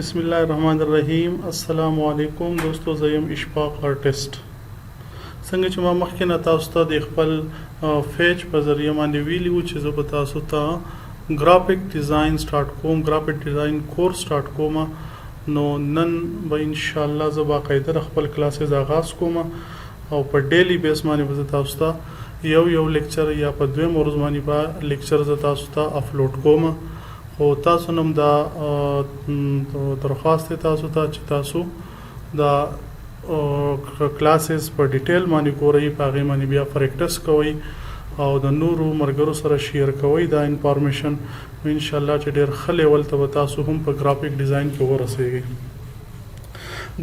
बिस्मिल्लाहिर्रहमानिर्रहीम। अस्सलामु अलैकुम दोस्तों, ज़यम इशफाक आर्टिस्ट څنګه چې ما مخکې نه تاسو ته د خپل پیج په ذریعه باندې ویلو چې زه به تاسو ته ګرافیک ډیزاین سٹارټ کوم، ګرافیک ډیزاین کورس سٹارټ کوم. نو نن به ان شاء الله زه باقاعده خپل کلاسز آغاز کوم او په ډیلی بیس باندې به تاسو ته یو لیکچر یا په دویم ورځ باندې به لیکچر زه تاسو ته اپلوډ کوم. او تاسو نم دا درخواست تاسو ته چې تاسو دا کلاسز په ډیټیل باندې ګورئ، په هغې باندې بیا پریکټس کوئ او د نورو ملګرو سره شیر کوئ دا انفارمیشن. ان شاء الله چې ډېر ښه لیول ته به تاسو هم په ګرافیک ډیزاین کې ورسیږئ.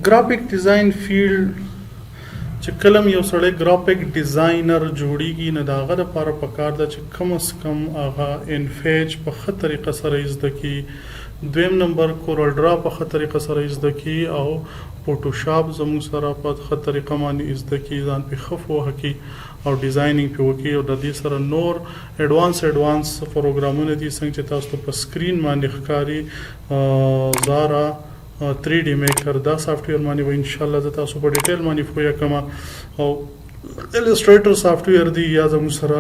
ګرافیک ډیزاین فیلډ چې کله یو سړی ګرافیک ډیزاینر جوړیږي نو د هغه لپاره پکار ده چې کم از کم هغه انفیج په ښه طریقه سره زده کړي، دویم نمبر کورل ډرا په ښه طریقه سره زده کړي او فوټوشاپ زموږ سره په ښه طریقه باندې زده کړي، ځان پې ښه پوهه کړي او ډیزاینینګ پې وکړي. او د دې سره نور ایډوانس پروګرامونه دي څنګه چې تاسو ته په سکرین باندې ښکاري. زارا 3D میکر دا سافټویر باندې به ان شاء الله زه تاسو په ډیټیل باندې پوهه کوم. او السټریټر سافټویر دی یا زموږ سره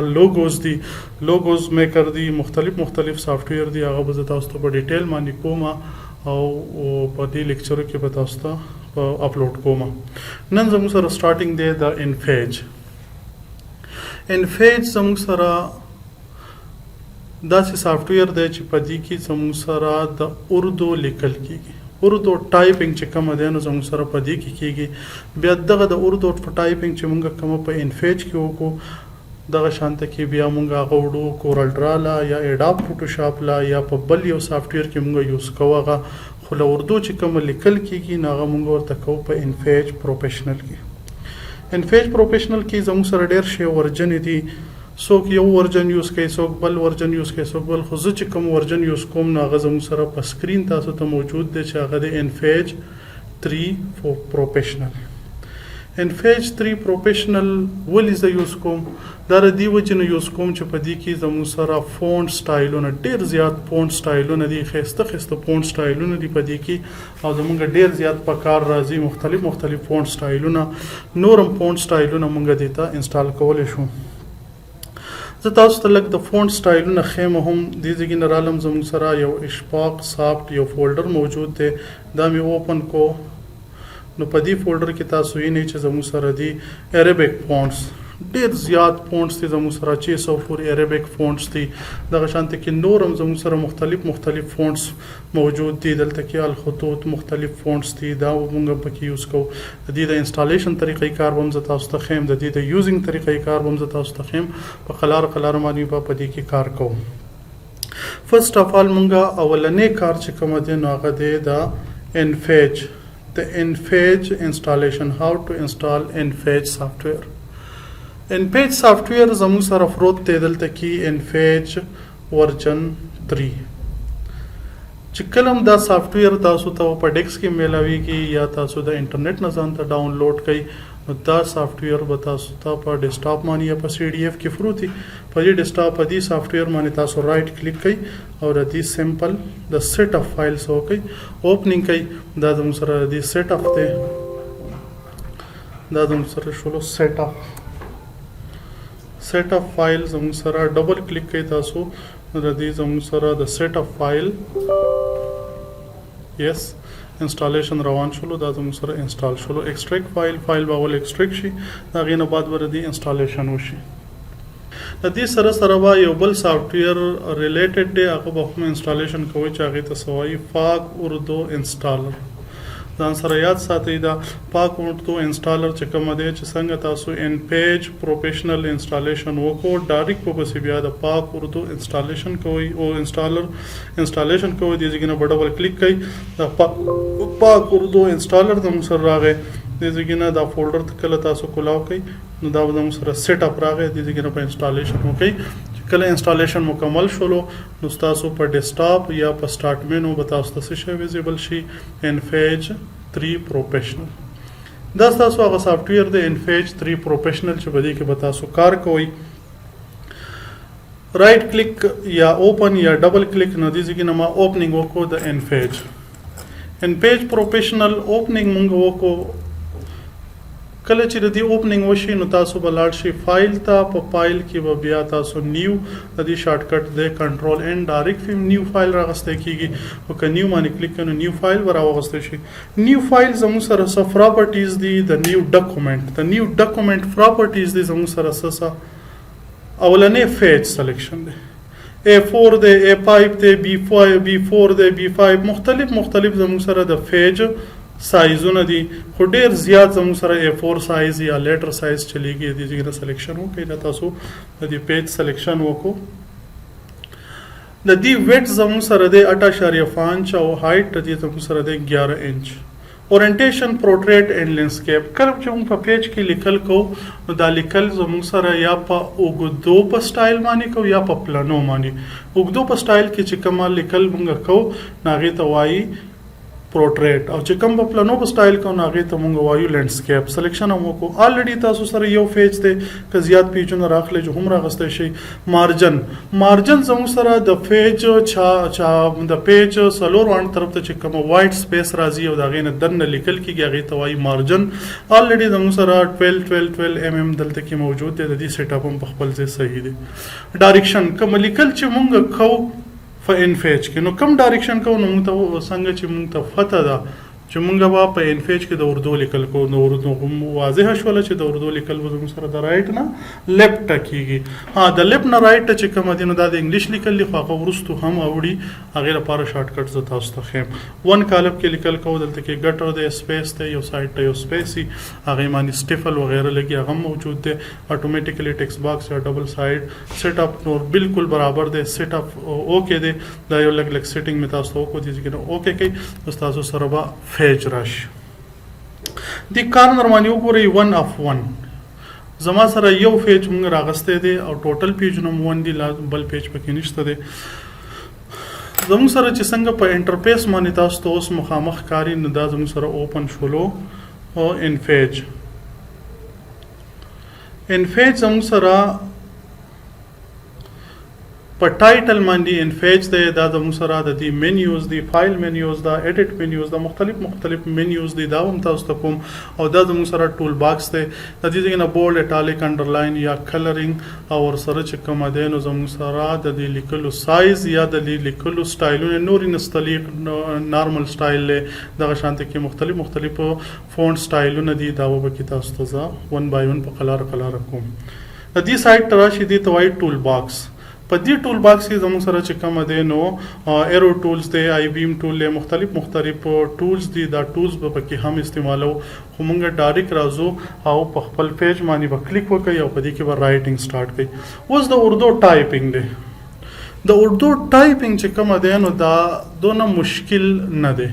لوګوز میکر دی، مختلف سافټویر دی، هغه به زه تاسو ته په ډیټیل باندې کوم او په دې لیکچرو کې به تاسو ته اپلوډ کوم. نن زموږ سره سٹارټینګ دی د انفیج زموږ سره داسې سافټویر دی چې په دې کې زموږ سره د اردو لیکل کیږي، اردو ټایپینګ چې کوم دی نو زموږ سره په دې کې کیږي. بیا دغه د اردو ټایپینګ چې موږ کوم په انفیج کې وکړو دغه شانته کې بیا موږ هغه وړو کورل ډرا لا یا اډاب فوټوشاپ لا یا په بل یو سافټویر کې موږ یوز کوو هغه، خو له اردو چې کوم لیکل کیږي نو هغه موږ ورته کوو په انفیج پروفیشنل کې. انفیج پروفیشنل کې زموږ سره ډېر شی ورجن دي، څوک یو ورجن یوز کوي، څوک بل ورجن یوز کوي، څوک بل، خو زه چې کوم ورجن یوز کوم نو هغه زموږ سره په سکرین تاسو ته موجود دی چې هغه د انفیج 3 پروفیشنل. انفیج 3 پروفیشنل ولې زه یوز کوم؟ دا د دې وجې نه یوز کوم چې په دې کې زموږ سره فونټ سټایلونه ډېر زیات فونټ سټایلونه دي، ښایسته فونټ سټایلونه دي په دې کې او زموږ ډېر زیات په کار راځي. مختلف فونټ سټایلونه، نورم فونټ سټایلونه موږ دې ته انسټال کولی شو. زه تاسو ته لږ د فونټ سټایلونه ښیم هم. دې ځای کې نه رالم، زموږ سره یو اشفاق سافټ یو فولډر موجود دی، دا مې اوپن کو. نو په دې فولډر کې تاسو وینئ چې زموږ سره دي عربیک فونټس، ډېر زیات فونټس دي زموږ سره 600 پورې عربیک فونټس دي. دغه شانته کې نور هم زموږ سره مختلف فونټس موجود دي. دلته کې الخطوط مختلف فونټس دي، دا موږ پکې یوز کوو. د دې د انسټالیشن طریقې کار به هم زه تاسو ته ښیم، د دې د یوزینګ طریقې کار به هم زه تاسو ته ښیم. په قلار باندې به په دې کې کار کوو. فرسٹ اف آل موږ اولنې کار چې کوم دی نو هغه دی د انفیج انسټالیشن، هاو ټو انسټال انفیج سافټویر. انفیج سافټویر زموږ سره فروت دی دلته کې انفیج ورجن 3. چې کله دا سافټویر تاسو ته په ډیسک کې میلاویږي یا تاسو د انټرنیټ نه ځان ته ډاونلوډ کړئ نو دا سافټویر به تاسو ته په ډیسکټاپ باندې یا په PDF کې فروت وي. په دې ډیسکټاپ په دې سافټویر باندې تاسو رائټ کلیک کړئ او د دې سمپل د سیټ اف فایلز وکړئ، اوپننګ کړئ. دا زموږ سره د سیټ اف دی، دا زموږ سره شولو سیټ اف فایل زموږ سره ډبل کلیک کړئ تاسو د دې زموږ سره د سیټ اف فایل یس انسټالیشن روان شولو. دا زموږ سره انسټال شولو. ایکسټریکټ فایل به اول ایکسټریکټ شي، د هغې نه بعد به د دې انسټالیشن وشي. د دې سره به یو بل سافټویر ریلیټډ دی، هغه به هم انسټالیشن کوئ چې هغې ته څه وایي پاک اردو انسټالر. ځان سره یاد ساتئ دا پاک اردو انسټالر چې کوم دی چې څنګه تاسو انفیج پروفیشنل انسټالیشن وکړو ډایرکټ په پسې بیا د پاک اردو انسټالیشن کوئ او انسټالیشن کوئ. دې ځای کې نه به ډبل کلیک کوئ، د پاک اردو انسټالر زموږ سره راغی. دې ځای کې نه دا فولډر کله تاسو کولاو کوئ نو دا به زموږ سره سیټ اپ راغی. دې ځای کې نه په انسټالیشن وکړئ. کله انسټالیشن مکمل شولو نو تاسو په ډیسکټاپ یا په سٹارټ مینو به تاسو ته څه شی ویزیبل شي؟ انفیج 3 پروفیشنل. دا تاسو هغه سافټویر دی انفیج 3 پروفیشنل چې په دې کې به تاسو کار کوئ. رائټ کلیک یا اوپن یا ډبل کلیک نو دې ځای کې نه ما اوپننګ وکړو د انفیج. ان پیج پروفیشنل اوپننګ مونږ وکړو کله چې د دې اوپننګ وشي نو تاسو به لاړ شئ فایل ته په فایل کې به بیا تاسو نیو د دې شارټ کټ دی کنټرول ان ډایرکټ فیم نیو فایل راغسته کیږي او که نیو باندې کلیک کړو نیو فایل راوغسته شي نیو فایل زموږ سره څه پراپرټیز دي د نیو ډاکومېنټ د نیو ډاکومېنټ پراپرټیز دي زموږ سره څه اولنې فیج سلیکشن دی A4 دی A5 دی B4 دی B5 مختلف زموږ سره د فیج سایزونه دي خو ډیر زیات زموږ سره A4 سایز یا لیټر سایز چلیږي د دې سلیکشن وکړئ دا تاسو د دې پیج سلیکشن وکړو د دې ویډ زموږ سره د 8.5 او هایټ د دې زموږ سره د 11 انچ اورینټیشن پورټریټ اینڈ لینډسکیپ کله چې موږ په پیج کې لیکل کوو نو دا لیکل زموږ سره یا په اوګدو په سټایل باندې کوو یا په پلانو باندې اوګدو په سټایل کې چې کوم لیکل موږ کوو ناغه ته وایي پورټریټ او چې کوم په پلانو په سټایل کو ناغه ته مونږ وایو لینډسکیپ سلیکشن هم وکړو الریډي تاسو سره یو پیج ته که زیات پیجونه راخلې جو هم راغسته شي مارجن زموږ سره د پیج چا د پیج سلور وان طرف ته چې کوم وایټ سپیس راځي او دا غینه دنه لیکل کیږي هغه ته وایي مارجن الریډي زموږ سره 12 mm دلته کې موجود دی د دې سیټ اپ هم په خپل ځای صحیح دی ډایرکشن کوم لیکل چې مونږ کوو په ان پیج کې نو کم ډایرکشن کو نو موږ ته څنګه چې موږ ته پته ده چې موږ به په ان پیج کې د اردو لیکل کو نو اردو واضح شول چې د اردو لیکل به موږ سره د رائټ نه لیفټ کیږي د لیفټ نه رائټ چې کوم دي نو د انګلیش لیکل خو هغه ورستو هم اوړي هغه لپاره شارټ کټ ز تاسو ته خیم ون کالم کې لیکل کو دلته کې ګټر د سپیس ته یو سایډ ته یو سپیسي هغه معنی سټیفل وغیرہ لګي هغه موجود دي اتوماتیکلی ټیکسټ باکس یا ډبل سایډ سیټ اپ نور بالکل برابر دی سیټ اپ اوکے دی دا یو لګ سیټینګ می تاسو کو دي چې اوکے کوي تاسو سره به پیج راشي د کارنر باندې وګورئ 1 of 1 زما سره یو پیج موږ راغسته دي او ټوټل پیجونه مو باندې بل پیج پکې نشته دي زموږ سره چې څنګه په انټرفیس باندې تاسو ته اوس مخامخ کاری نه دا زموږ سره اوپن شولو او ان پیج زموږ سره په ټایټل باندې ان پیج دی دا د موسره د دې منیوز دی فایل منیوز دا ایډیټ منیوز دا مختلف منیوز دی دا هم تاسو ته کوم او دا د موسره ټول باکس دی د دې څنګه بولډ اټالیک انډرلاین یا کلرینګ او سره چې کوم دی نو زموږ سره د دې لیکلو سایز یا د لیکلو سټایلونه نوري نستلیق نارمل سټایل له دغه شانته کې مختلف فونټ سټایلونه دي دا وبکې تاسو ته 1 by 1 په کلر کوم د دې سایت تراشي دی توای ټول باکس په دې ټول باکس کې زموږ سره چې کوم دی نو ایرو ټولز دی آی بیم ټول له مختلف ټولز دي دا ټولز به پکې هم استعمالو خو موږ ډایرکټ راځو او په خپل پیج باندې به کلیک وکړو او په دې کې به رائټینګ سٹارټ کړئ اوس د اردو ټایپینګ دی د اردو ټایپینګ چې کوم دی نو دا دونه مشکل نه دی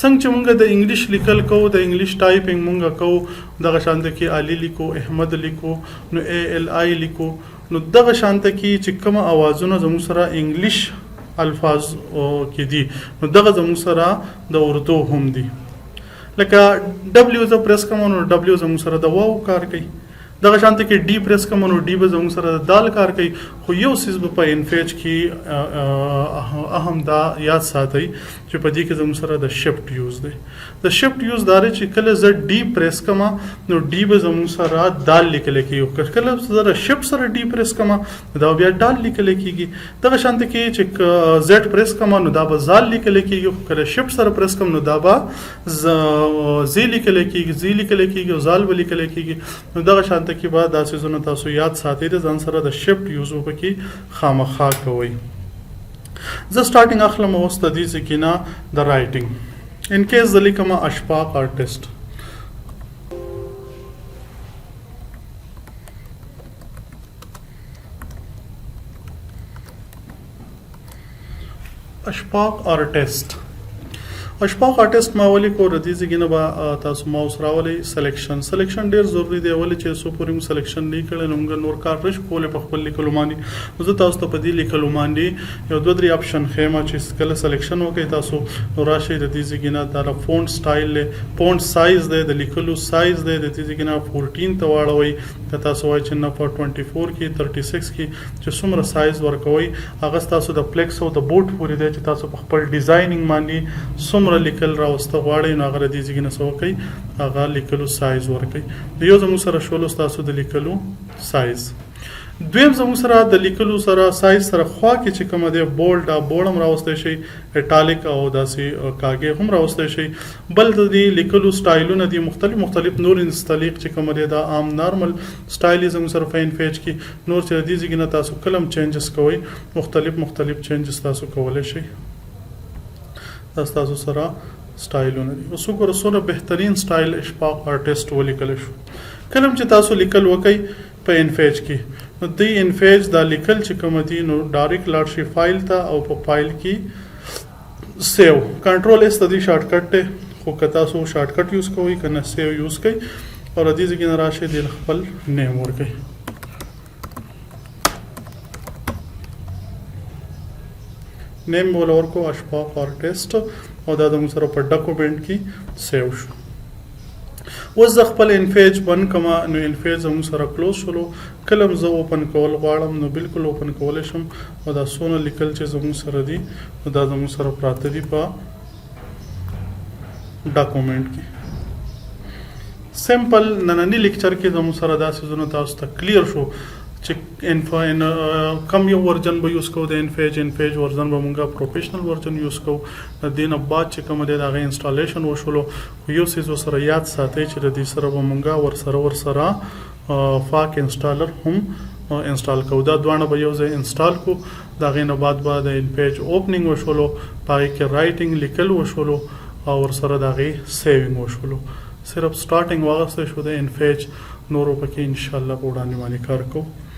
څنګه چې موږ د انګلیش لیکل کوو د انګلیش ټایپینګ موږ کوو دغه شانته کې علي لیکو احمد لیکو نو ای ال آی لیکو نو دغه شانته کې چې کوم اوازونه زموږ سره انګلیش الفاظ کې دي نو دغه زموږ سره د اردو هم دي لکه ډبلیو ز پریس کوم نو ډبلیو زموږ سره د واو کار کوي دغه شانته کې ډی پریس کوم نو ډی به زموږ سره د دال کار کوي خو یو سیس په ان پیج کې اهم دا یاد ساتئ چې په دې کې زموږ سره د شفت یوز دی د شفت یوز دار چې کله ز ډی پریس کوم نو ډی به زموږ سره دال لیکل کېږي کله زره شفت سره ډی پریس کوم دا بیا دال لیکل کېږي دغه شانته کې چې زد پریس کوم نو دا به زال لیکل کېږي کله شفت سره پریس کوم نو دا به زی لیکل کېږي او زال به لیکل کېږي نو دغه شانته کې بعد داسې زونه تاسو یاد ساتئ د ځان سره د شفت یوز وکړي خامخا کوي زه سٹارټینګ اخلم اوس د دې ځکه د رائټینګ ان کیس د لیکم اشفاق آرټیست اشفاق آرټیست ما ولې کو ردی زګینه با تاسو ماوس راولې سلیکشن ډیر ضروری دی ولې چې سو پوریم سلیکشن نه کړل نو نور کار رش کوله په خپل لیکلو باندې زه تاسو ته په دې لیکلو باندې یو دوه درې اپشن خېما چې کله سلیکشن وکړئ تاسو نو راشي د دې زګینه د فونټ سټایل له فونټ سایز دی د لیکلو سایز دی د دې زګینه 14 ته واړوي که تاسو وایي چې نه په 24 کې 36 کې چې څومره سایز ورکوي هغه تاسو د پلیکس او د بوټ پورې دی چې تاسو په خپل ډیزاینینګ باندې څومره لیکل راوسته غواړئ نو هغه د دې ځای نه څه کوي هغه لیکلو سایز ورکوي یو زموږ سره شولو تاسو د لیکلو سایز دویم زموږ سره د لیکلو سره سایز سره خوا کې چې کومه دی بولډ هم راوستی شي اټالیک او داسې کاږې هم راوستی شي بل د دې لیکلو سټایلونه دي مختلف نور انستالیق چې کومه دی دا عام نارمل سټایل زموږ سره فاین پیج کې نور چې د دې ځای نه تاسو کلم چینجز کوئ مختلف چینجز تاسو کولی شئ دا تاسو سره سټایلونه دي اوس وګوره څومره بهترین سټایل اشفاق آرټسټ ولیکلی شو کله چې تاسو لیکل وکئ په انفیج کې نو د انفیج دا لیکل چې کوم دي نو ډایرکټ لاړ شي فایل ته او په فایل کې سیو کنټرول اس د دې شارټ کټ ته خو که تاسو شارټ کټ یوز کوئ که نه سیو یوز کوئ او د دې ځای نه راشئ د خپل نیم ورکوئ نیم بوله ورکو اشفاق آرټسټ او دا د موږ سره په ډاکومنټ کې سیو شو اوس زه خپل انفیج بند کما نو انفیج زموږ سره کلوز شولو کله هم زه اوپن کول غواړم نو بالکل اوپن کولی شم او دا څونه لیکل چې زموږ سره دي نو دا زموږ سره پراته دي په ډاکومنټ کې سمپل نننی لیکچر کې زموږ سره دا څیزونه تاسو ته کلیر شو چې کم یو ورژن به یوز کوو د انفیج ورژن به مونږه پروفیشنل ورژن یوز کوو د دې نه بعد چې کوم دی د هغې انسټالیشن وشولو یو څیز ورسره یاد ساتئ چې د دې سره به مونږه ورسره فاک انسټالر هم انسټال کوو دا دواړه به یو ځای انسټال کوو د هغې نه بعد به د انفیج اوپننګ وشولو په هغې کې رایټنګ لیکل وشولو او ورسره د هغې سیوینګ وشولو صرف سټارټنګ واغستی شو د انفیج نورو پکې انشاءالله په وړاندې باندې کار کوو